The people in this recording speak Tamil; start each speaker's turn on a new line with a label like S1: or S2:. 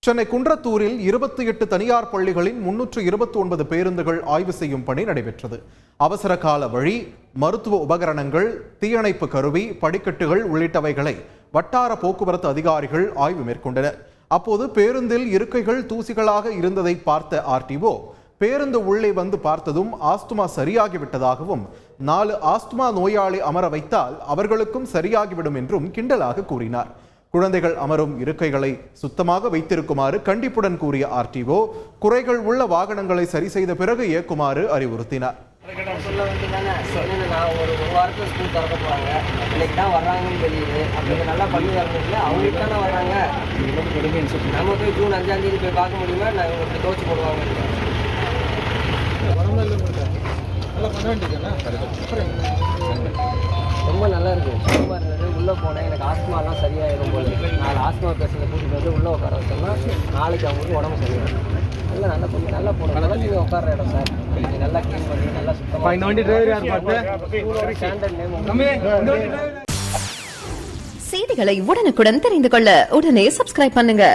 S1: சென்னை குன்றத்தூரில் 28 தனியார் பள்ளிகளின் 329 பேருந்துகள் ஆய்வு செய்யும் பணி நடைபெற்றது. அவசர கால வழி, மருத்துவ உபகரணங்கள், தீயணைப்பு கருவி, படிக்கட்டுகள் உள்ளிட்டவைகளை வட்டார போக்குவரத்து அதிகாரிகள் ஆய்வு மேற்கொண்டனர். அப்போது பேருந்தில் இருக்கைகள் தூசிகளாக இருந்ததை பார்த்த ஆர்டிஓ, பேருந்து உள்ளே வந்து பார்த்ததும் ஆஸ்துமா சரியாகிவிட்டதாகவும் 4 ஆஸ்துமா நோயாளி அமர வைத்தால் அவர்களுக்கும் சரியாகிவிடும் என்றும் கிண்டலாக கூறினார். குழந்தைகள் அமரும் இருக்கைகளை சுத்தமாக வைத்திருக்குமாறு கண்டிப்புடன் கூறிய ஆர்டிஓ, குறைகள் உள்ள வாகனங்களை சரி செய்த பிறகு இயக்குமாறு அறிவுறுத்தினார்.
S2: ரொம்ப நல்லா இருக்கு. சூப்பராக இருந்தது. உள்ளே போனேன், எனக்கு ஆஸ்துமாலாம் சரியாயிடும் போல. 4 ஆஸ்துமா பேஷண்ட்டை கூட்டிகிட்டு வந்து உள்ளே உட்கார வச்சோம்னா நாளைக்கு அவங்களுக்கு உடம்பு சரியாகும். நல்லா கொஞ்சம் நல்லா போகணும். நல்லா நீங்கள் உட்கார இடம் சார். நீங்கள் நல்லா க்ளீன் பண்ணி நல்லா சுத்தமாக.
S3: செய்திகளை உடனுக்குடன் தெரிந்து கொள்ள உடனே சப்ஸ்கிரைப் பண்ணுங்க.